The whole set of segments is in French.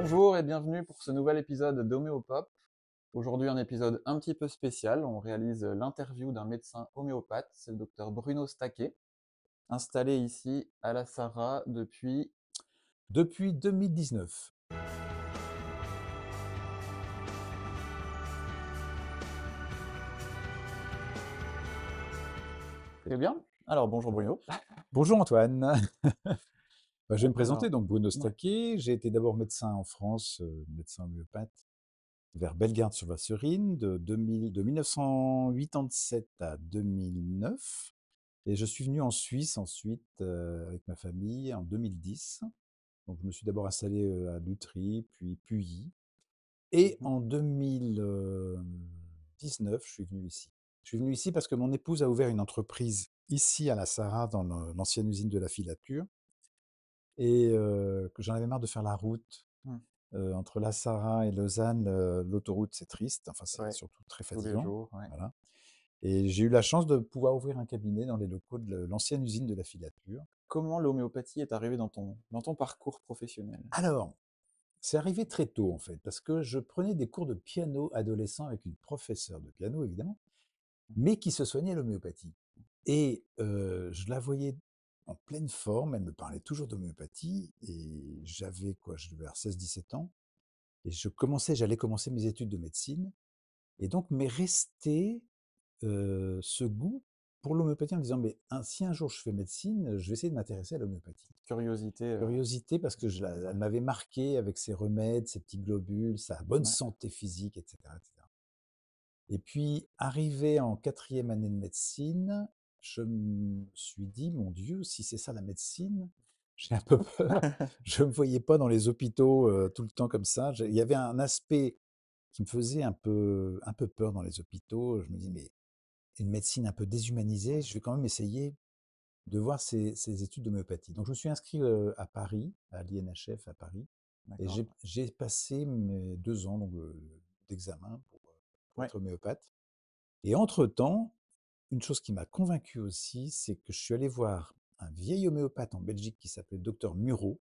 Bonjour et bienvenue pour ce nouvel épisode d'Homéopop. Aujourd'hui, un épisode un petit peu spécial. On réalise l'interview d'un médecin homéopathe, c'est le docteur Bruno Staquet, installé ici à la Sarraz Depuis 2019. Très bien. Alors, bonjour Bruno. Bonjour Antoine. Je vais me présenter, Alors, donc Bruno ouais, Staquet. J'ai été d'abord médecin en France, médecin homéopathe, vers Bellegarde-sur-Valserine de 1987 à 2009. Et je suis venu en Suisse ensuite avec ma famille en 2010. Donc je me suis d'abord installé à Lutry, puis Puyi. Et mhm, en 2019, je suis venu ici. Je suis venu ici parce que mon épouse a ouvert une entreprise ici à la Sarraz, dans l'ancienne usine de la filature, et que j'en avais marre de faire la route mhm, entre la Sarraz et Lausanne. L'autoroute, c'est triste, enfin c'est ouais, surtout très tous les fatigant. jours. Ouais. Voilà. Et j'ai eu la chance de pouvoir ouvrir un cabinet dans les locaux de l'ancienne usine de la filature. Comment l'homéopathie est arrivée dans ton parcours professionnel? Alors, c'est arrivé très tôt en fait, parce que je prenais des cours de piano adolescent avec une professeure de piano, évidemment, mais qui se soignait à l'homéopathie. Et je la voyais en pleine forme, elle me parlait toujours d'homéopathie et j'avais quoi? Je devais avoir 16-17 ans et j'allais commencer mes études de médecine et donc m'est resté, ce goût pour l'homéopathie en me disant: «Mais si un jour je fais médecine, je vais essayer de m'intéresser à l'homéopathie». Curiosité. Curiosité parce que elle m'avait marqué avec ses remèdes, ses petits globules, sa bonne Ouais. santé physique, et cetera, et cetera. Et puis, arrivé en quatrième année de médecine, je me suis dit: «Mon Dieu, si c'est ça la médecine, j'ai un peu peur». Je ne me voyais pas dans les hôpitaux, tout le temps comme ça. Il y avait un aspect qui me faisait un peu peur dans les hôpitaux. Je me dis: «Mais une médecine un peu déshumanisée, je vais quand même essayer de voir ces études d'homéopathie». Donc je me suis inscrit, à Paris, à l'INHF à Paris, et D'accord. j'ai passé mes 2 ans donc, d'examen pour Ouais. être homéopathe. Et entre-temps, une chose qui m'a convaincu aussi, c'est que je suis allé voir un vieil homéopathe en Belgique qui s'appelait docteur Murau.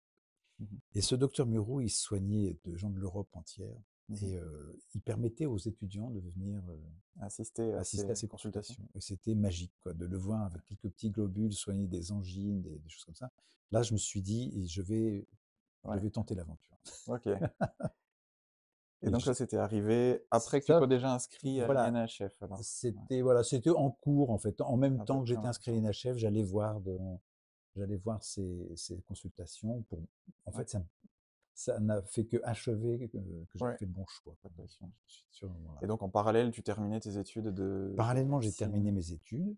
Mhm, Et ce docteur Murau, il soignait de gens de l'Europe entière. mhm. Et il permettait aux étudiants de venir Assister à assister ces à ces consultations. consultations. Et c'était magique, quoi, de le voir avec quelques petits globules soigner des angines, des choses comme ça. Là, je me suis dit, et je Ouais. vais tenter l'aventure. Ok. Et Et donc ça, c'était arrivé après que tu ça, sois déjà inscrit à voilà, l'INHF alors? Ouais. c'était en cours, en fait. En même À peu temps que près en j'étais même inscrit à temps. l'INHF, j'allais voir ces consultations pour. En Ouais. fait, ça n'a fait que achever que j'avais Ouais. fait le bon choix, Pas quoi. de pression. Je suis sûr, voilà. Et donc en parallèle, tu terminais tes études de Parallèlement, j'ai terminé médecine mes études,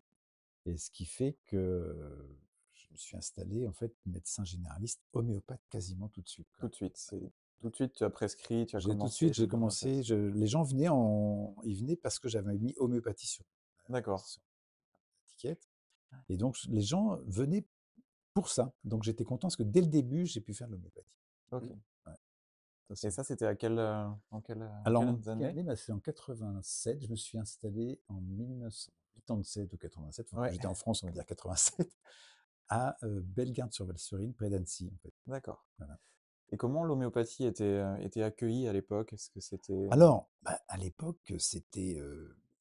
et ce qui fait que je me suis installé, en fait, médecin généraliste homéopathe quasiment tout de suite, tout quoi. de suite. Tout de suite, tu as prescrit, tu as Tout de commencé suite, j'ai commencé. l'homéopathie. Les gens ils venaient parce que j'avais mis homéopathie D'accord. sur l'étiquette, et donc les gens venaient pour ça. Donc j'étais content parce que dès le début, j'ai pu faire de l'homéopathie. Ok. Ouais, ça Et c'est. ça, c'était en Alors, quelles quelle années? année? Bah, c'est en 87. Je me suis installé en 1987 ou 87. Enfin, Ouais. j'étais en France, on va dire 87, à Bellegarde-sur-Valserine, près d'Annecy, en fait. D'accord. Voilà. Et comment l'homéopathie était accueillie à l'époque? Est-ce que c'était... Alors, bah, à l'époque, il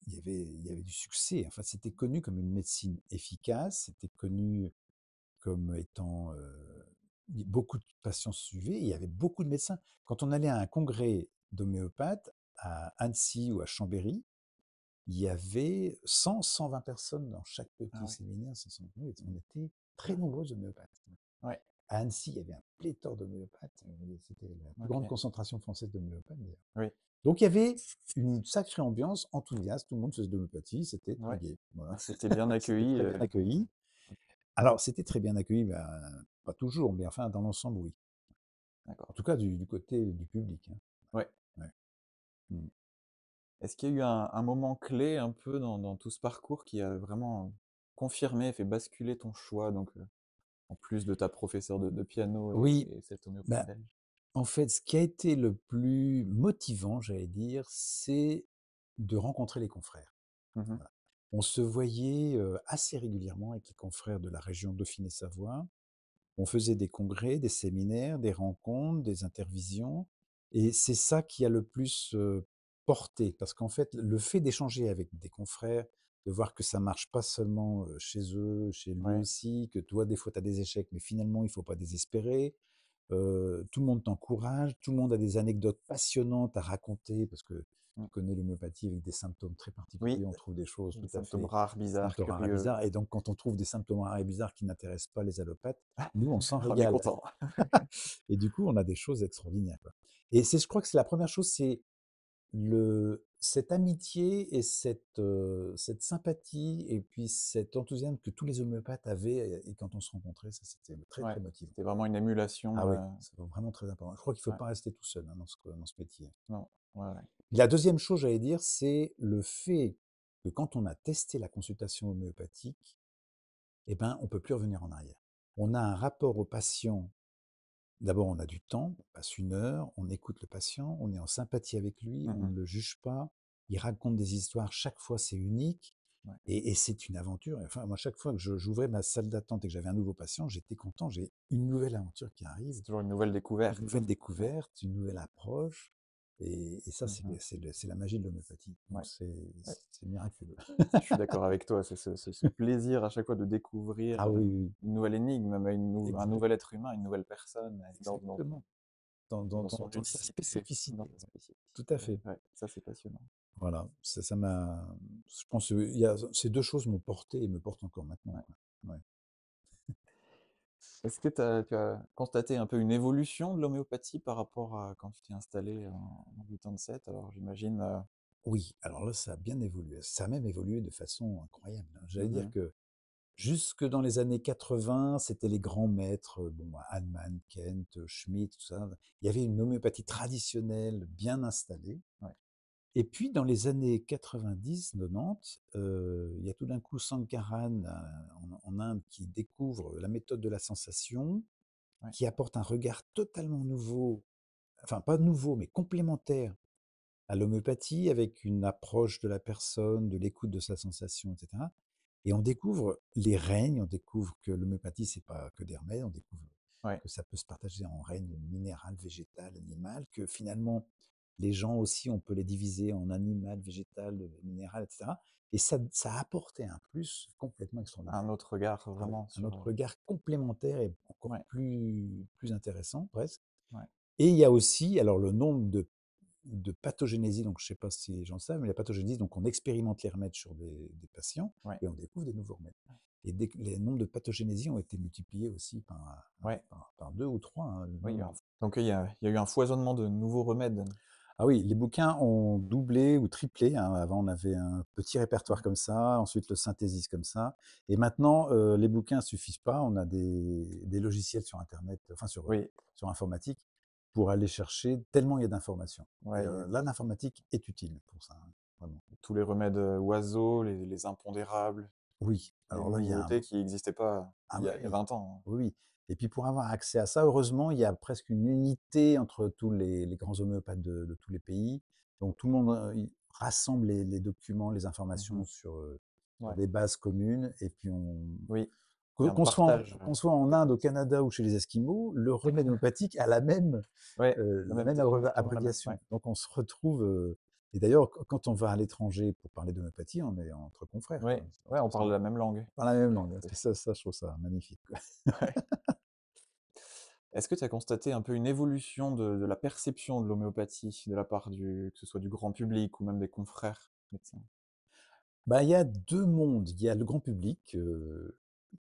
y avait du succès. Enfin, c'était connu comme une médecine efficace. C'était connu comme étant, beaucoup de patients suivaient. Il y avait beaucoup de médecins. Quand on allait à un congrès d'homéopathes à Annecy ou à Chambéry, il y avait 100-120 personnes dans chaque Ah petit oui. séminaire. On était très nombreux homéopathes. Ouais. À Annecy, il y avait un pléthore d'homéopathes. C'était la plus grande Ok. concentration française d'homéopathes, d'ailleurs. Oui. Donc il y avait une sacrée ambiance enthousiaste, tout le monde faisait de l'homéopathie, c'était très Ouais. gai. Voilà. C'était bien C'était accueilli. très bien accueilli. Alors c'était très bien accueilli, ben, pas toujours, mais enfin dans l'ensemble, oui. En D'accord. tout cas du côté du public, hein. Ouais. Ouais. Mm. Est-ce qu'il y a eu un moment clé un peu dans tout ce parcours qui a vraiment confirmé, fait basculer ton choix, donc en plus de ta professeure de piano Oui, et cet homéopathe ben, belge? en fait, ce qui a été le plus motivant, j'allais dire, c'est de rencontrer les confrères. Mhm. Voilà. On se voyait assez régulièrement avec les confrères de la région Dauphiné-Savoie. On faisait des congrès, des séminaires, des rencontres, des intervisions. Et c'est ça qui a le plus, porté. Parce qu'en fait, le fait d'échanger avec des confrères, de voir que ça marche pas seulement, chez eux, chez lui Ouais. aussi, que toi, des fois, tu as des échecs, mais finalement, il faut pas désespérer. Tout le monde t'encourage, tout le monde a des anecdotes passionnantes à raconter parce que Mmh. tu connais l'homéopathie avec des symptômes très Oui, particuliers, on trouve des choses des tout à symptômes fait rares, bizarres, symptômes rares et curieux. bizarres et donc quand on trouve des symptômes rares et bizarres qui n'intéressent pas les allopathes, nous, on s'en On est régale content. et du coup, on a des choses extraordinaires, quoi. Et c'est je crois que c'est la première chose, c'est le cette amitié et cette sympathie et puis cet enthousiasme que tous les homéopathes avaient et quand on se rencontrait, ça, c'était très, Ouais, très motivant. c'était vraiment une émulation, Ah oui, c'est vraiment très important. Je crois qu'il ne faut ouais, pas rester tout seul, hein, dans ce métier. non, ouais, ouais. La deuxième chose, j'allais dire, c'est le fait que quand on a testé la consultation homéopathique, eh ben, on ne peut plus revenir en arrière. On a un rapport au patient. D'abord, on a du temps, on passe 1 heure, on écoute le patient, on est en sympathie avec lui, Mmh on mh. ne le juge pas, il raconte des histoires, chaque fois c'est unique Ouais. et c'est une aventure. Enfin, moi, chaque fois que j'ouvrais ma salle d'attente et que j'avais un nouveau patient, j'étais content, j'ai une nouvelle aventure qui arrive, C'est toujours une nouvelle une découverte. nouvelle Ouais. découverte, une nouvelle approche et ça, Mmh mh. c'est la magie de l'homéopathie. Donc Ouais, ouais. c'est miraculeux. Je suis d'accord avec toi, c'est ce plaisir à chaque fois de découvrir, Ah oui, oui, oui, une nouvelle énigme, même un exact nouvel être humain, une nouvelle personne, exactement. dans son Dans sa unicité, dans spécificité, sa ouais. Tout à spécificité. fait. Ouais, ça c'est passionnant. Voilà, ça m'a je pense, il y a ces 2 choses m'ont porté et me portent encore maintenant, Ouais. quoi. Ouais. Est-ce que tu as constaté un peu une évolution de l'homéopathie par rapport à quand tu t'es installé en 87? Alors j'imagine, Oui, alors là, ça a bien évolué. Ça a même évolué de façon incroyable, hein. J'allais mmh dire mh. que jusque dans les années 80, c'était les grands maîtres, bon, bah, Hahnemann, Kent, Schmitt, tout ça. Il y avait une homéopathie traditionnelle bien installée Ouais, et puis dans les années 90-90, il y a tout d'un coup Sankaran, en Inde qui découvre la méthode de la sensation, ouais. qui apporte un regard totalement nouveau, enfin pas nouveau, mais complémentaire à l'homéopathie, avec une approche de la personne, de l'écoute de sa sensation, et cetera. Et on découvre les règnes, on découvre que l'homéopathie, c'est pas que des remèdes, on découvre Ouais, que ça peut se partager en règnes minéral, végétal, animal, que finalement, les gens aussi, on peut les diviser en animal, végétal, minéral, et cetera. Et ça a apporté un plus complètement un extraordinaire. autre regard Ah oui, vraiment un sur, autre regard complémentaire et encore ouais, plus intéressant presque. ouais, Et il y a aussi, alors le nombre de pathogénésie, donc je ne sais pas si les gens savent, mais la pathogénésie, donc on expérimente les remèdes sur des patients ouais, et on découvre des nouveaux remèdes. Et les nombres de pathogénésies ont été multipliés aussi ouais, par 2 ou 3, hein, le oui, nombre. donc il y a eu un foisonnement de nouveaux remèdes. Ah oui, les bouquins ont doublé ou triplé, hein. Avant, on avait un petit répertoire Mmh. comme ça, ensuite le Synthesis comme ça. Et maintenant, les bouquins suffisent pas. On a des logiciels sur internet, enfin Oui, sur informatique, pour aller chercher tellement il y a d'informations. Et ouais, il y a là, l'informatique est utile pour ça, hein, vraiment. tous les remèdes, oiseaux, les impondérables, Oui, les alors là, il y a un nouveautés qui n'existaient pas ah il y a oui, 20 ans, hein. oui, oui. Et puis pour avoir accès à ça, heureusement, il y a presque une unité entre tous les grands homéopathes de tous les pays. Donc tout le monde, il rassemble les documents, les Mmh informations mh. sur Ouais, des bases communes et puis on oui, il y a un qu'on soit partage, qu'on soit en des Inde, au connaissances. Canada ou chez les Esquimaux, le remède homéopathique a Ouais, la la même même définition, la même, abréviation. ouais. Donc on se retrouve, et d'ailleurs quand on va à l'étranger pour parler d'homéopathie, on est entre confrères, quoi. Ouais, ouais, on parle la même langue. Dans la même langue, C'est ça je trouve ça magnifique, quoi. ouais. Est-ce que tu as constaté un peu une évolution de la perception de l'homéopathie de la part que ce soit du grand public ou même des confrères médecins? Bah, il y a 2 mondes. Il y a le grand public,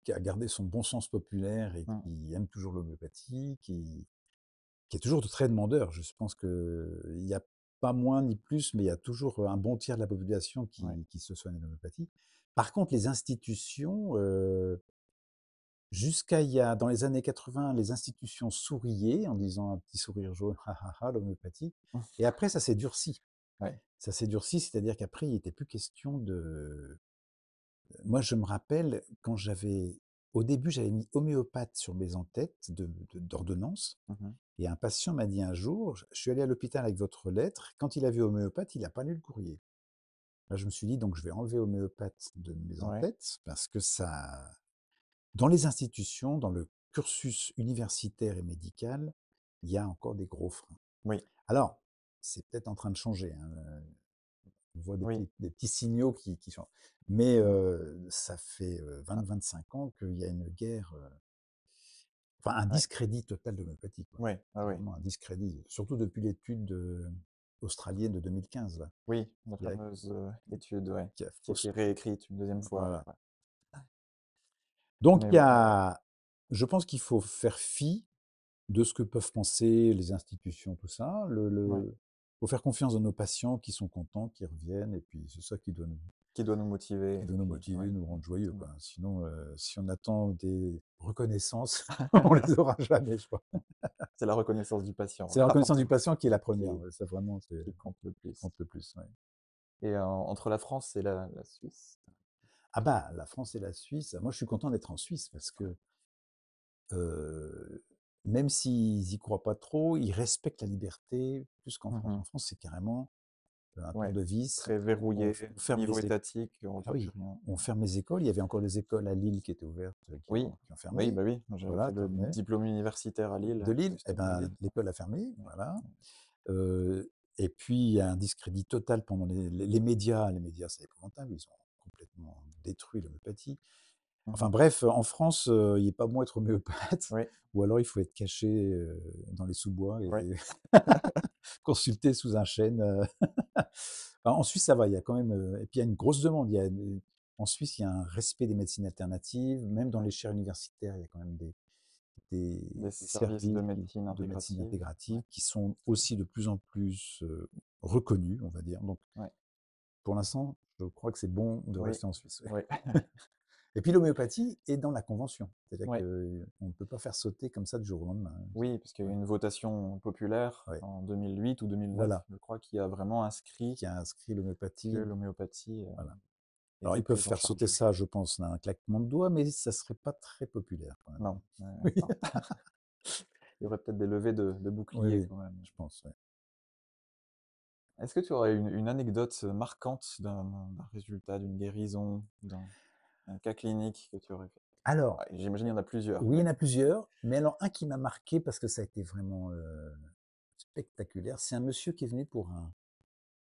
qui a gardé son bon sens populaire et Mmh. qui aime toujours l'homéopathie, qui est toujours de très demandeur. Je pense qu'il y a pas moins ni plus, mais il y a toujours un bon tiers de la population Ouais, qui se soigne à l'homéopathie. Par contre, les institutions, jusqu'à il y a dans les années 80, les institutions souriaient en disant un petit sourire jaune: «Ha ha ha, l'homéopathie» et après ça s'est durci. ouais, Ça s'est durci, c'est-à-dire qu'après il n'était plus question de moi, je me rappelle quand au début, j'avais mis homéopathe sur mes en-têtes d'ordonnance mmh mh. et un patient m'a dit un jour: «Je suis allé à l'hôpital avec votre lettre». Quand il a vu homéopathe, il n'a pas lu le courrier. Là, je me suis dit: «Donc je vais enlever homéopathe de mes Ouais, en-têtes» parce que ça dans les institutions, dans le cursus universitaire et médical, il y a encore des gros freins. oui, Alors, c'est peut-être en train de changer, hein, on voit Oui. des petits signaux qui changent. Mais Mmh. ça fait, Ah, 20-25 ans qu'il y a une guerre, enfin un ouais. discrédit total de l'homéopathie, quoi. Ouais, ah C'est oui. vraiment un discrédit, surtout depuis l'étude, australienne de 2015 là, Oui, la qui a fameuse, étude, ouais, qui a qui a été faussement réécrite une deuxième fois, voilà. ouais. Donc Mais il y bon, a je pense qu'il faut faire fi de ce que peuvent penser les institutions, tout ça. ouais. Faut faire confiance dans nos patients qui sont contents, qui reviennent et puis c'est ça Qui doit nous motiver qui et doit nous puis ouais. motiver, nous rendre joyeux, Mmh. quoi. Sinon, si on attend des reconnaissances, on les aura jamais, je crois. C'est la reconnaissance du patient, C'est la reconnaissance du avant tout, patient qui est la qui première, ouais, ça vraiment, c'est qui compte le qui plus. compte le plus, ouais. Et entre la France et la Suisse? Ah bah, la France et la Suisse, moi je suis content d'être en Suisse parce que, heu, même s'ils y croient pas trop, ils respectent la liberté plus qu'en France. Mmh. En France, c'est carrément, un tour Ouais, de vis, très verrouillé, on ferme niveau les écoles. étatique, on Ah peut plus oui, rien. on ferme les écoles. Il y avait encore des écoles à Lille qui étaient ouvertes, Oui, qui ont oui, fermé. bah, oui, moi j'avais Voilà, fait le terminé. diplôme universitaire à Lille, De Lille, eh justement à ben, Lille. l'école a fermé, Ouais, voilà. ouais. Heu et puis il y a un discrédit total pendant les médias. Les médias, c'est épouvantable, ils ont complètement détruit l'homéopathie. Enfin Mmh. bref, en France, il est pas bon être homéopathe Oui, ou alors il faut être caché, dans les sous-bois et ouais. consulter sous un chêne, en Suisse, ça va, il y a quand même, et puis il y a une grosse demande. En Suisse, il y a un respect des médecines alternatives, même dans Ouais. les chaires universitaires, il y a quand même des Des des services de services médecine de médecine intégrative. Ouais, intégrative qui sont aussi de plus en plus, reconnus, on va dire. Donc ouais. pour l'instant, je crois que c'est bon de Oui, rester en Suisse, ouais. oui, Et puis l'homéopathie est dans la convention. C'est-à-dire ouais. qu'on ne peut pas faire sauter comme ça du jour au lendemain, hein. Oui, parce qu'il y a eu Ouais, une votation populaire ouais, en 2008 ou 2009, voilà, je crois, qui a vraiment inscrit qui a inscrit que l'homéopathie, l'homéopathie, voilà. Alors était ils peuvent prise en faire sauter charge. ça, je pense, d'un claquement de doigts, mais ça serait pas très populaire quand même. Non, Oui, non. Il y aurait peut-être des levées de oui, boucliers oui, quand même. je pense, ouais. Est-ce que tu aurais une anecdote marquante d'un résultat, d'une guérison, d'un cas clinique que tu aurais fait? Alors, Ouais, j'imagine il y en a plusieurs, oui, il y mais en a plusieurs, mais alors un qui m'a marqué parce que ça a été vraiment, spectaculaire, c'est un monsieur qui est venu pour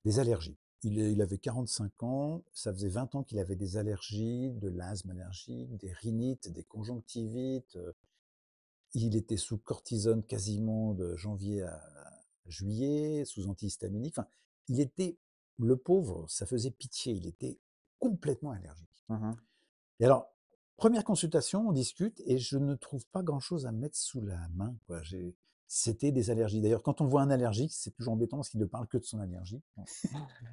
des allergies. Il avait 45 ans, ça faisait 20 ans qu'il avait des allergies, de l'asthme allergique, des rhinites, des conjonctivites, il était sous cortisone quasiment de janvier à juillet, sous antihistaminique, enfin, il était le pauvre, ça faisait pitié, il était complètement allergique. mmh. Et alors, première consultation, on discute et je ne trouve pas grand-chose à mettre sous la main, quoi. C'était des allergies. D'ailleurs, quand on voit un allergique, c'est toujours embêtant parce qu'il ne parle que de son allergie Ouais.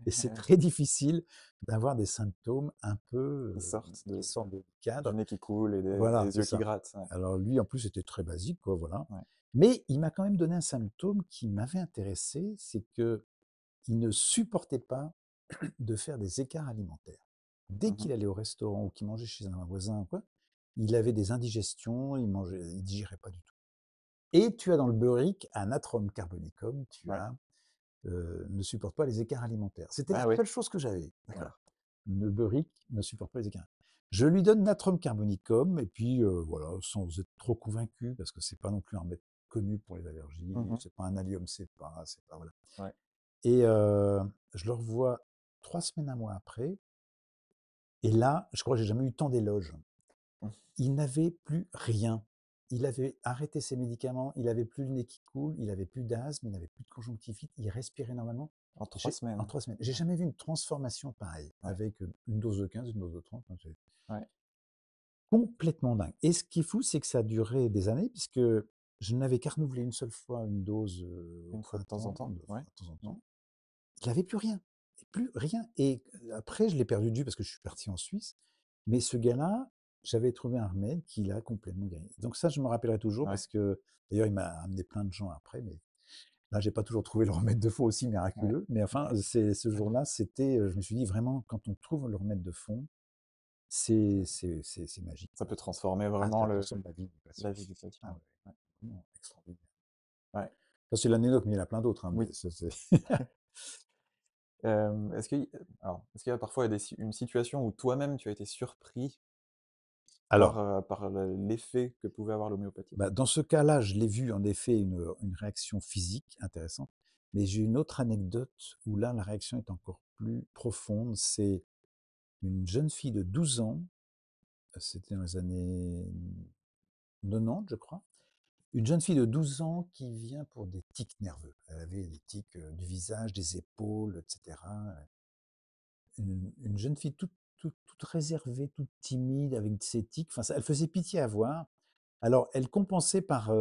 et c'est très difficile d'avoir des symptômes un peu, Qui sortent qui sortent du du cadre. nez qui coule et Voilà, des c'est yeux qui ça. grattent, ouais. Alors lui, en plus, c'était très basique, quoi, voilà. Ouais. Mais il m'a quand même donné un symptôme qui m'avait intéressé, c'est qu'il ne supportait pas de faire des écarts alimentaires. Dès Mmh. qu'il allait au restaurant ou qu'il mangeait chez un voisin ou quoi, il avait des indigestions, il digérait pas du tout. Et tu as dans le beurrique un natrum carbonicum, Ouais. ne supporte pas les écarts alimentaires. C'était la Ah oui, seule chose que j'avais. Voilà. d'accord. Le beurrique ne supporte pas les écarts. Je lui donne natrum carbonicum et puis voilà, sans être trop convaincu, parce que c'est pas non plus un remède connu pour les allergies, Mmh. c'est pas un allium, c'est pas voilà. Ouais. Et je le revois 3 semaines, un mois après, et là, je crois que j'ai jamais eu tant d'éloges. Mmh. Il n'avait plus rien. Il avait arrêté ses médicaments, il avait plus le nez qui coule, il avait plus d'asthme, il avait plus de conjonctivite, il respirait normalement. En 3 J'ai En semaines? 3 semaines. J'ai Ouais. jamais vu une transformation pareille Ouais. avec, une dose de 15, une dose de 30, hein, c'est Ouais. complètement dingue. Et ce qui est fou, c'est que ça a duré des années puisque je n'avais qu'à renouveler une seule fois une dose, au Une fois de temps en printemps, temps? Ouais. de temps en Mmh. temps. Il avait plus rien, plus rien. Et après je l'ai perdu de vue parce que je suis parti en Suisse, mais ce gars-là, j'avais trouvé un remède qui l'a complètement guéri. Donc ça, je me rappellerai toujours Ouais. parce que d'ailleurs, il m'a amené plein de gens après, mais là, j'ai pas toujours trouvé le remède de fond aussi Ouais. miraculeux. Mais enfin, Ouais. c'est ce jour-là, c'était, je me suis dit vraiment, quand on trouve le remède de fond, c'est magique, Ça quoi. peut transformer Ah, vraiment ça transforme la vie du patient. la vie du Ah patient. ouais, Ouais. vraiment extraordinaire. Ouais. Ça, c'est l'anecdote, mais il y en a plein d'autres, hein, Oui. mais ça, c'est Est-ce qu'il alors, est-ce qu'il y a parfois des si une situation où toi-même tu as été surpris par, alors, l'effet que pouvait avoir l'homéopathie? bah, dans ce cas-là, je l'ai vu en effet une réaction physique intéressante. Mais j'ai une autre anecdote où là, la réaction est encore plus profonde. C'est une jeune fille de 12 ans, c'était dans les années 90, je crois. Une jeune fille de 12 ans qui vient pour des tics nerveux. Elle avait des tics du visage, des épaules, etc. Une jeune fille toute réservée, toute timide, avec ses tics. Enfin, elle faisait pitié à voir. Alors, elle compensait par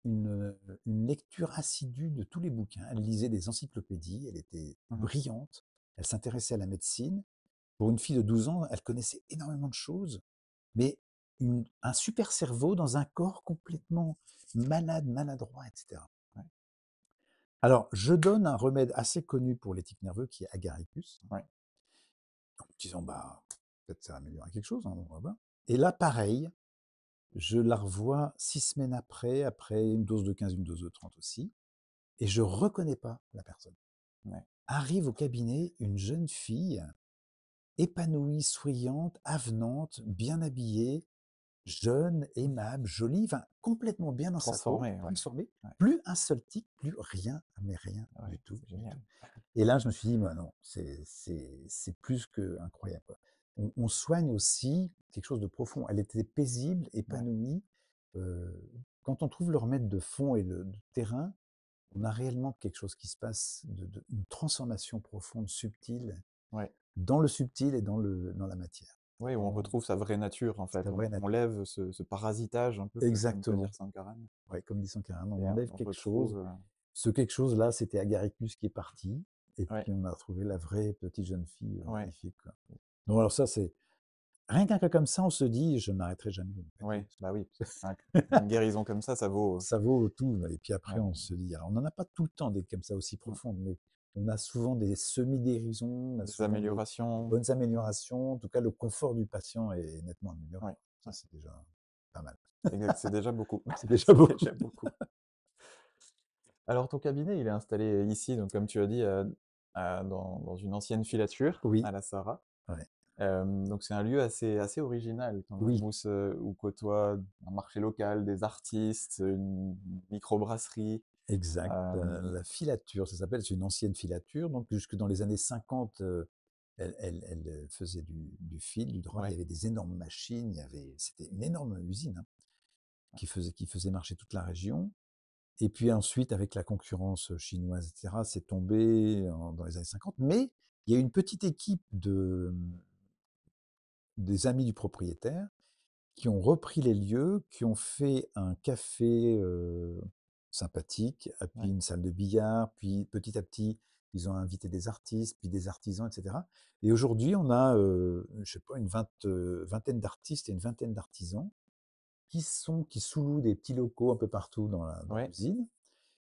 une lecture assidue de tous les bouquins. Elle lisait des encyclopédies, elle était Mmh. brillante, elle s'intéressait à la médecine. Pour une fille de 12 ans, elle connaissait énormément de choses, mais un super cerveau dans un corps complètement malade, maladroit, etc. Ouais, Alors, je donne un remède assez connu pour les tics nerveux qui est agaricus, ouais. en me disant, bah, peut-être ça améliorera quelque chose, hein, on va voir. Et là, pareil, je la revois 6 semaines après, après une dose de 15, une dose de 30 aussi, et je reconnais pas la personne. Ouais. Arrive au cabinet une jeune fille, épanouie, souriante, avenante, bien habillée, jeune, aimable, jolie, enfin complètement bien dans sa peau, Transformé, ouais. transformée. Ouais, Plus un seul tic, plus rien, mais rien ouais, du tout, c'est du tout. génial. Et là, je me suis dit, bah non, c'est plus que incroyable, quoi. On soigne aussi quelque chose de profond. Elle était paisible, Ouais, épanouie. Euh, Quand on trouve le remède de fond et de terrain, on a réellement quelque chose qui se passe, une transformation profonde, subtile, ouais. dans le subtil et dans la matière. Oui, où on Vraiment, retrouve sa vraie nature, en fait. c'est vrai, On lève ce parasitage un peu, comme peut dire exactement. Sankaran, Ouais, comme dit Sankaran, et on enlève on quelque chose. retrouve, Ce quelque chose-là, c'était Agaricus qui est parti, et ouais, puis on a retrouvé la vraie petite jeune fille ouais, magnifique, quoi. Donc alors ça, c'est rien qu'un cas comme ça, on se dit, je n'arrêterai jamais l'homéopathie, ouais, parce bah oui, un que une guérison comme ça vaut, ça vaut tout. Et puis après, ouais, on se dit, alors on n'en a pas tout le temps des comme ça aussi mmh, profondes, mais on a souvent des semi-guérisons, on a des souvent des améliorations, bonnes améliorations. En tout cas, le confort du patient est nettement amélioré. ouais, Ça, ouais, c'est déjà pas mal. exact, c'est déjà beaucoup, C'est déjà c'est beaucoup. déjà beaucoup. Alors ton cabinet, il est installé ici, donc comme tu as dit, dans une ancienne filature, Oui, à la Sarraz. ouais, Donc c'est un lieu assez original quand même, oui, où côtoie un marché local, des artistes, une microbrasserie. exact. Hem, La filature, ça s'appelle, c'est une ancienne filature. Donc, jusque dans les années 50, elle faisait du fil, du drap. Il y ouais, avait des énormes machines. C'était une énorme usine, hein, qui faisait marcher toute la région. Et puis ensuite, avec la concurrence chinoise, etc., c'est tombé dans les années 50. Mais il y a une petite équipe des amis du propriétaire qui ont repris les lieux, qui ont fait un café sympathique, puis ouais, une salle de billard, puis petit à petit, ils ont invité des artistes, puis des artisans, etc. Et aujourd'hui, on a, je sais pas, vingtaine d'artistes et une vingtaine d'artisans qui sous-louent des petits locaux un peu partout dans ouais. l'usine.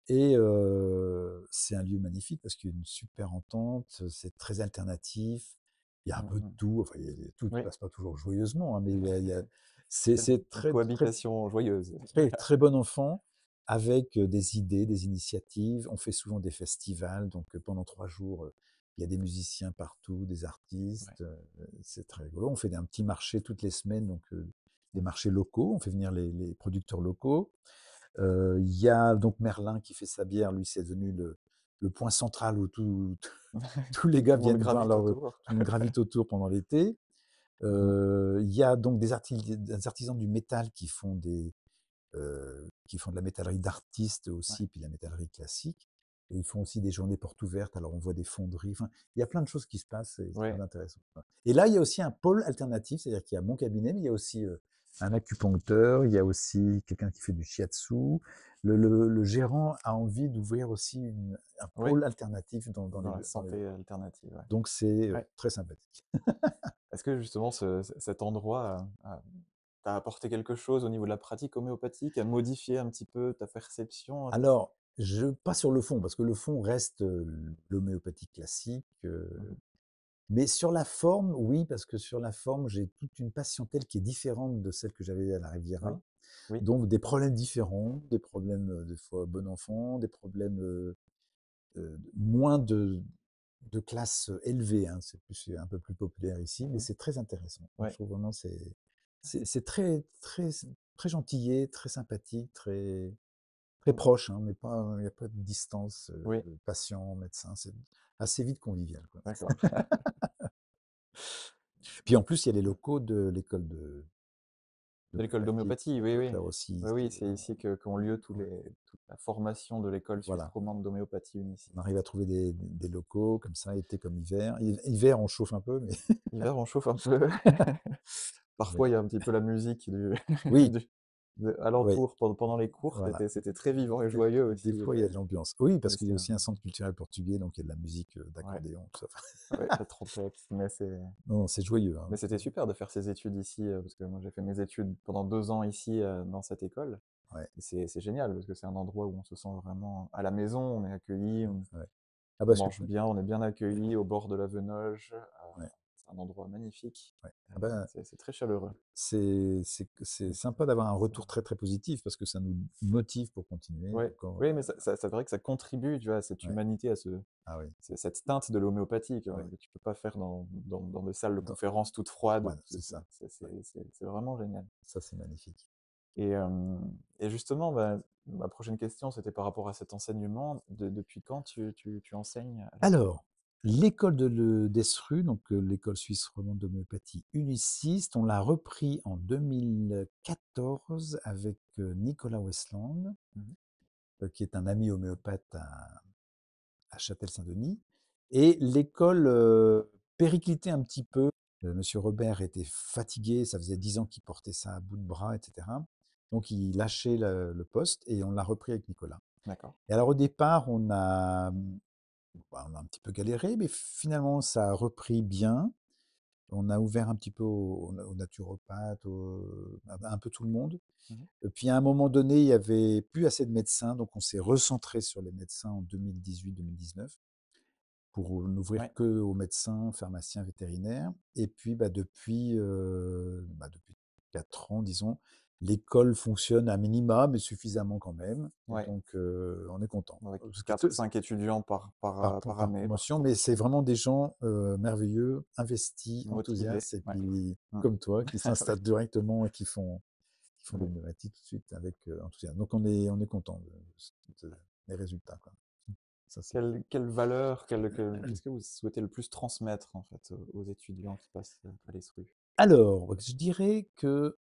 Et c'est un lieu magnifique parce qu'il y a une super entente, c'est très alternatif, il y a un Mmh peu de mh. tout, enfin, tout ne Oui, passe pas toujours joyeusement, hein, mais c'est une très, très, cohabitation joyeuse. très, très bon enfant avec des idées, des initiatives. On fait souvent des festivals, donc pendant 3 jours, il y a des musiciens partout, des Ouais, artistes, c'est très rigolo. On fait un petit marché toutes les semaines, donc des marchés locaux, on fait venir les producteurs locaux. Il y a donc Merlin qui fait sa bière, lui c'est devenu le point central où tous les gars tout le monde viennent boire gravite tout autour. le monde gravite autour pendant l'été. Mmh mh. Il y a donc des artisans du métal qui font de la métallerie d'artistes Ouais, aussi, puis de la métallerie classique. Et ils font aussi des journées portes ouvertes, alors on voit des fonderies, enfin, il y a plein de choses qui se passent, c'est très ouais, intéressant. Et là, il y a aussi un pôle alternatif, c'est-à-dire qu'il y a mon cabinet, mais il y a aussi un acupuncteur, il y a aussi quelqu'un qui fait du shiatsu. Le gérant a envie d'ouvrir aussi un ouais, pôle alternatif dans la dans les santé locaux. alternative, ouais. Donc c'est Ouais. très sympathique. Est-ce que justement cet endroit t'a apporté quelque chose au niveau de la pratique homéopathique, a modifié un petit peu ta perception? Alors, pas sur le fond, parce que le fond reste l'homéopathie classique. Mmh mh. Mais sur la forme, oui, parce que sur la forme, j'ai toute une patientèle qui est différente de celle que j'avais à la Oui, Riviera. oui, Donc des problèmes différents, des problèmes des fois bon enfant, des problèmes moins de classe élevée, hein. C'est un peu plus populaire ici, mais mmh, c'est très intéressant. Moi, je ouais, trouve vraiment c'est très très très gentillé, très sympathique, très très proche, hein, mais pas il n'y a pas de distance, Oui, patient, médecin, c'est assez vite convivial, quoi. d'accord. Puis en plus, il y a les locaux de l'école de De l'école d'homéopathie, d'homéopathie, oui, oui. là aussi, Oui, oui, c'est c'est ici que qu'ont lieu ouais, toute la formation de l'école suisse voilà. romande d'homéopathie Unicis. On arrive à trouver des locaux comme ça, été comme hiver. Hiver, on chauffe un peu, mais L'hiver, on chauffe un peu. mais Parfois, il y a un petit peu la musique du oui, du oui, alentour pendant les cours. voilà. C'était très vivant et Des joyeux des aussi, fois, il y a de l'ambiance. Oui, parce qu'il y aussi, a hein. aussi un centre culturel portugais, donc il y a de la musique, Ouais, d'accordéon, tout ça. ouais, la trompette, Non, non, c'est joyeux, hein. mais c'était super de faire ces études ici, parce que moi j'ai fait mes études pendant 2 ans ici, dans cette école Ouais, et c'est génial parce que c'est un endroit où on se sent vraiment à la maison, on est accueilli, ouais. Ah on bah, mange bien, on est bien accueilli au bord de la Venoge, ouais, c'est un endroit magnifique, ouais. Ah bah, c'est très chaleureux. c'est sympa d'avoir un retour très, très positif parce que ça nous motive pour continuer Ouais, encore, oui, mais c'est vrai que ça contribue, tu vois, à cette ouais. humanité, à ce Ah oui, cette teinte de l'homéopathie ouais. que tu peux pas faire dans des salles de Dans conférences toutes froides. Voilà, c'est ça. Ouais, C'est vraiment génial. ça, c'est magnifique. Et justement, bah, ma prochaine question, c'était par rapport à cet enseignement. Depuis quand tu enseignes à l'école? Alors, l'école d'Esru, donc l'école suisse romande d'homéopathie uniciste, on l'a repris en 2014 avec Nicolas Westland, Mmh. qui est un ami homéopathe à Châtel-Saint-Denis. Et l'école périclitait un petit peu. Monsieur Robert était fatigué, ça faisait 10 ans qu'il portait ça à bout de bras, etc. Donc il lâchait le poste et on l'a repris avec Nicolas. D'accord. Et alors au départ, on a un petit peu galéré, mais finalement ça a repris bien. On a ouvert un petit peu aux naturopathes, à un peu tout le monde. Mmh. Et puis à un moment donné, il y avait plus assez de médecins, donc on s'est recentré sur les médecins en 2018-2019 pour n'ouvrir Ouais, que aux médecins, pharmaciens, vétérinaires. Et puis depuis 4 ans, disons, l'école fonctionne à minima, mais suffisamment quand même. Et ouais, donc on est content. avec Parce que 4-5 étudiants par par année, par promotion, mais cours, c'est vraiment des gens merveilleux, investis, motivés, enthousiastes, et ouais. puis Mmh. comme toi, qui Oui, s'installent directement et qui font de oui. l'homéopathie tout de suite avec enthousiasme. Donc on est content des résultats, quoi. Ça, c'est Quelle valeur, qu'est-ce que vous souhaitez le plus transmettre, en fait, aux étudiants qui passent, à l'ESRU? Alors, je dirais que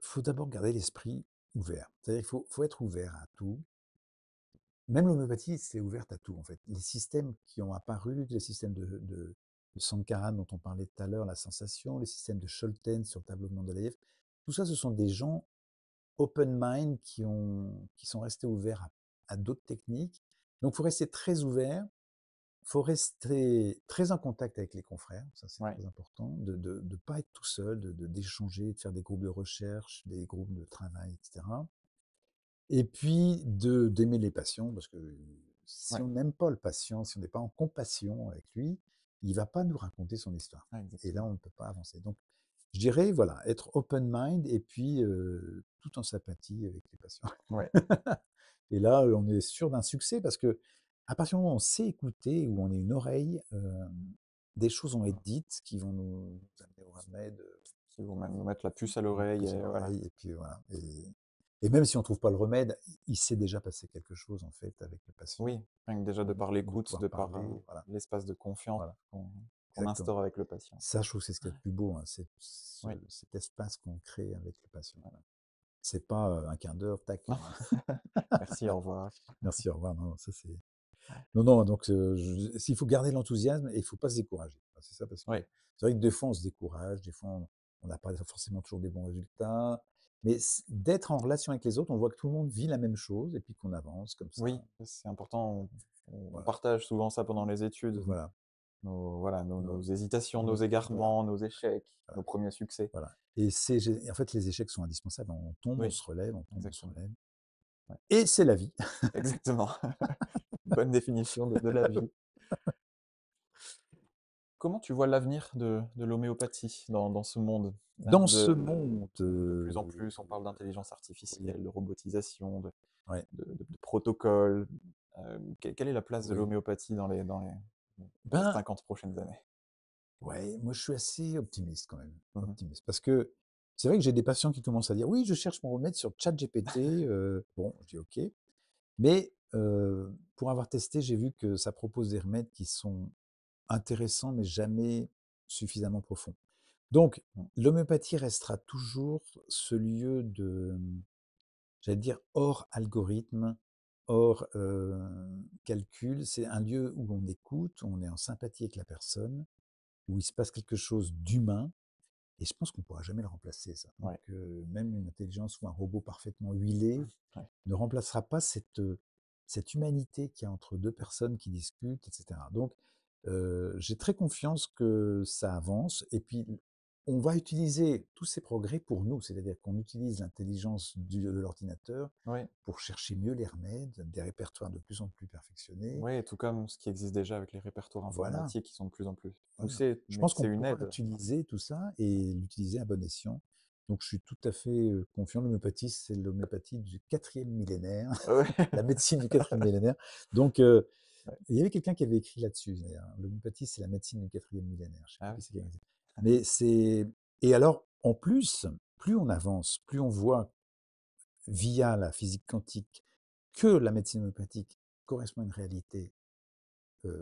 faut d'abord garder l'esprit ouvert. C'est-à-dire qu'il faut être ouvert à tout. Même l'homéopathie, c'est ouverte à tout, en fait. Les systèmes qui ont apparu, les systèmes de Sankaran dont on parlait tout à l'heure, la sensation, les systèmes de Scholten sur le tableau de Mendeleïev, tout ça, ce sont des gens open mind qui sont restés ouverts à d'autres techniques. Donc, il faut rester très ouvert. Il faut rester très en contact avec les confrères, ça c'est Ouais, très important, de ne pas être tout seul, d'échanger, de faire des groupes de recherche, des groupes de travail, etc. Et puis d'aimer les patients, parce que si ouais, on n'aime pas le patient, si on n'est pas en compassion avec lui, il ne va pas nous raconter son histoire. ouais, Et là, exactement. on ne peut pas avancer. Donc, je dirais, voilà, être open mind et puis tout en sympathie avec les patients. Ouais, Et là, on est sûr d'un succès parce que à partir du moment où on sait écouter, où on est une oreille, des choses vont être dites qui vont nous amener au remède, qui vont même nous mettre la puce à la l'oreille puce à et voilà. l'oreille et puis voilà. Et même si on ne trouve pas le remède, il s'est déjà passé quelque chose en fait avec le patient, Oui, rien que déjà de par de l'écoute, pouvoir de par, parler, voilà, l'espace de confiance voilà, qu'on exactement. instaure avec le patient. Ça, je trouve que c'est ce qu'il y a de plus beau, hein, Oui, cet espace qu'on crée avec le patient. voilà. C'est pas un quart d'heure, tac, Non, merci, au revoir. merci, au revoir. Non, ça c'est. Non, non, donc s'il faut garder l'enthousiasme et il ne faut pas se décourager. C'est ça, parce que Oui, c'est vrai que des fois on se décourage, des fois on n'a pas forcément toujours des bons résultats, mais d'être en relation avec les autres, on voit que tout le monde vit la même chose et puis qu'on avance comme ça. oui, c'est important. On Voilà, partage souvent ça pendant les études, voilà, voilà, nos non, hésitations, nos voilà, égarements, nos échecs, nos voilà, premiers succès. voilà. En fait, les échecs sont indispensables. On tombe, on Oui, se relève, on tombe, on se exactement. relève. Ouais, Et c'est la vie. exactement. Bonne définition de la vie. Comment tu vois l'avenir de l'homéopathie dans ce monde? Dans ce monde, De plus en plus, on parle d'intelligence oui, artificielle, de robotisation, ouais, de protocoles. Quelle est la place de oui. l'homéopathie dans les Ben, 50 prochaines années? ouais, moi je suis assez optimiste quand même, Mmh. optimiste, parce que c'est vrai que j'ai des patients qui commencent à dire: «Oui, je cherche mon remède sur ChatGPT», bon, je dis: «OK». Mais pour avoir testé, j'ai vu que ça propose des remèdes qui sont intéressants, mais jamais suffisamment profonds. Donc Mmh. l'homéopathie restera toujours ce lieu de, j'allais dire, hors algorithme, hors, calcul. C'est un lieu où on écoute, où on est en sympathie avec la personne, où il se passe quelque chose d'humain et je pense qu'on ne pourra jamais le remplacer ça. Donc Ouais, même une intelligence ou un robot parfaitement huilé ouais. ne remplacera pas cette humanité qu'il y a entre 2 personnes qui discutent et cetera. Donc j'ai très confiance que ça avance et puis on va utiliser tous ces progrès pour nous. C'est-à-dire qu'on utilise l'intelligence de l'ordinateur Oui, pour chercher mieux les remèdes, des répertoires de plus en plus perfectionnés. oui, tout comme ce qui existe déjà avec les répertoires Voilà, informatiques qui sont de plus en plus voilà. poussés, Je mais pense c'est qu'on une pourra aide. utiliser tout ça et l'utiliser à bon escient. Donc je suis tout à fait, confiant. L'homéopathie, c'est l'homéopathie du 4e millénaire, Ouais, la médecine du 4e millénaire. Donc ouais. il y avait quelqu'un qui avait écrit là-dessus d'ailleurs. L'homéopathie, c'est la médecine du 4e millénaire. Je sais Ah plus oui. qui c'est qui avait dit. Mais c'est et alors, en plus, plus on avance, plus on voit via la physique quantique que la médecine homéopathique correspond à une réalité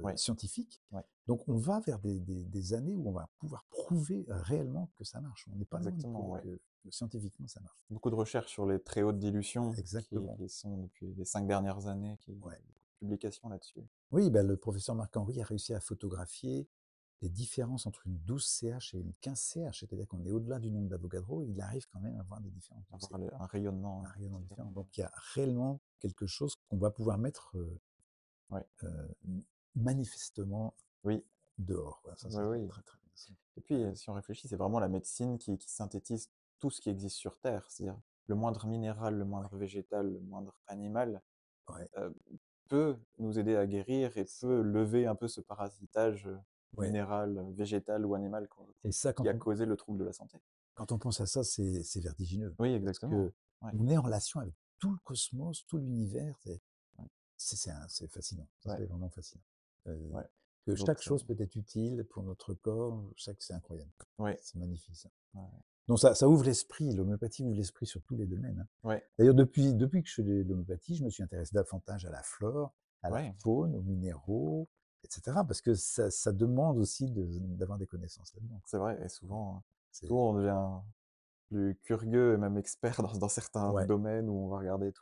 Ouais, scientifique. ouais, Donc on va vers des années où on va pouvoir prouver réellement que ça marche. On n'est pas loin de exactement, prouver ouais. que scientifiquement ça marche. Beaucoup de recherches sur les très hautes dilutions Exactement. qui sont depuis les 5 dernières années, qui Ouais. publications là-dessus. Oui, bah, le professeur Marc-Henri a réussi à photographier les différences entre une 12 CH et une 15 CH, c'est-à-dire qu'on est au-delà du nombre d'Avogadro, il arrive quand même à voir des différences. Donc Avoir c'est un rayonnement, un rayonnement différent. différent. Donc il y a réellement quelque chose qu'on va pouvoir mettre Ouais, manifestement oui, dehors. Voilà, ça oui, serait oui. très très bien. Ça. Et puis, si on réfléchit, c'est vraiment la médecine qui synthétise tout ce qui existe sur Terre. C'est-à-dire le moindre minéral, le Ouais, moindre végétal, le moindre animal ouais, euh, peut nous aider à guérir et peut lever un peu ce parasitage ouais. minéral, végétal ou animal Et ça, qui a causé le trouble de la santé. quand on pense à ça, c'est vertigineux. Oui, Parce exactement. que Ouais, on est en relation avec tout le cosmos, tout l'univers. ouais, C'est fascinant. Ça, ouais, c'est vraiment fascinant. Euh, ouais. que Donc, chaque chose peut être utile pour notre corps, c'est incroyable. ouais, C'est magnifique ça. ouais, Donc ça ouvre l'esprit, l'homéopathie ouvre l'esprit sur tous les domaines. Hein. ouais, D'ailleurs, depuis que je fais de l'homéopathie, je me suis intéressé davantage à la flore, à la ouais, faune, aux minéraux, etc. Parce que ça demande aussi d'avoir des connaissances là-dedans. c'est vrai. Et souvent, C'est, souvent, on devient plus curieux et même expert dans certains ouais, domaines où on va regarder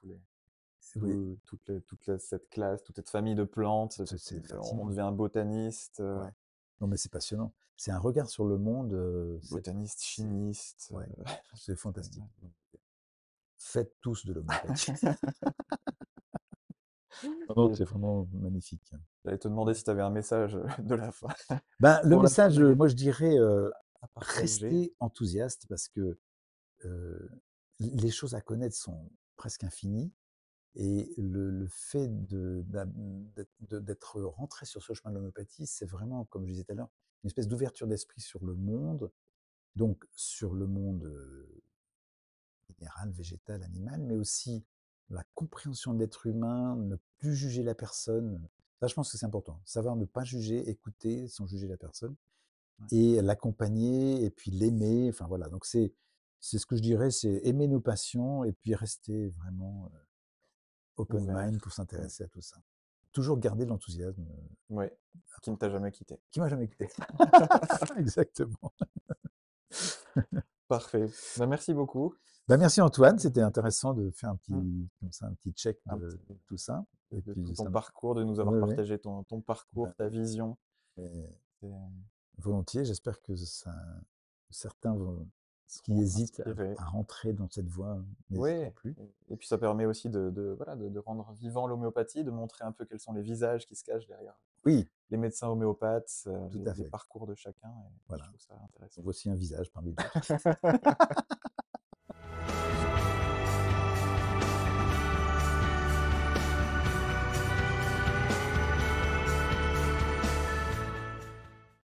oui, cette classe, toute cette famille de plantes. c'est On fascinant. devient botaniste, Ouais. Non, mais c'est passionnant. C'est un regard sur le monde, botaniste, c'est chimiste. ouais, c'est C'est- fantastique. Faites tous de l'homéopathie. Non, non, Et c'est vraiment magnifique. j'allais te demander Ouais. si tu avais un message de la fin Ben, le pour la fin message, de moi je dirais, à partager. restez enthousiaste parce que les choses à connaître sont presque infinies et le fait d'être rentré sur ce chemin de l'homéopathie, c'est vraiment, comme je disais tout à l'heure, une espèce d'ouverture d'esprit sur le monde, donc sur le monde minéral, végétal, animal, mais aussi la compréhension de l'être humain, ne plus juger la personne. Ça, je pense que c'est important. Savoir ne pas juger, écouter sans juger la personne Ouais, et l'accompagner et puis l'aimer. Enfin voilà, donc c'est ce que je dirais, c'est aimer nos passions et puis rester vraiment open mind ouvert. pour Mm. s'intéresser à tout ça. Toujours garder l'enthousiasme Ouais, qui ne t'a important. jamais quitté. Qui m'a jamais quitté. Exactement. Parfait. Bah, merci beaucoup. Ben, merci Antoine, c'était intéressant de faire un Mm. petit, comme ça, un petit check Un petit de tout ça. Et de tout puis ton ça, parcours, de nous avoir ouais, ouais. partagé ton parcours, Ben, ta vision. et C'est- volontiers, j'espère que certains qui seront hésitent inspirés. à rentrer dans cette voie Oui, n'hésiteront plus. et puis ça permet aussi voilà, de rendre vivant l'homéopathie, de montrer un peu quels sont les visages qui se cachent derrière Oui, les médecins homéopathes, tout à les fait. parcours de chacun, et je Voilà. trouve ça intéressant. Voici un visage parmi d'autres.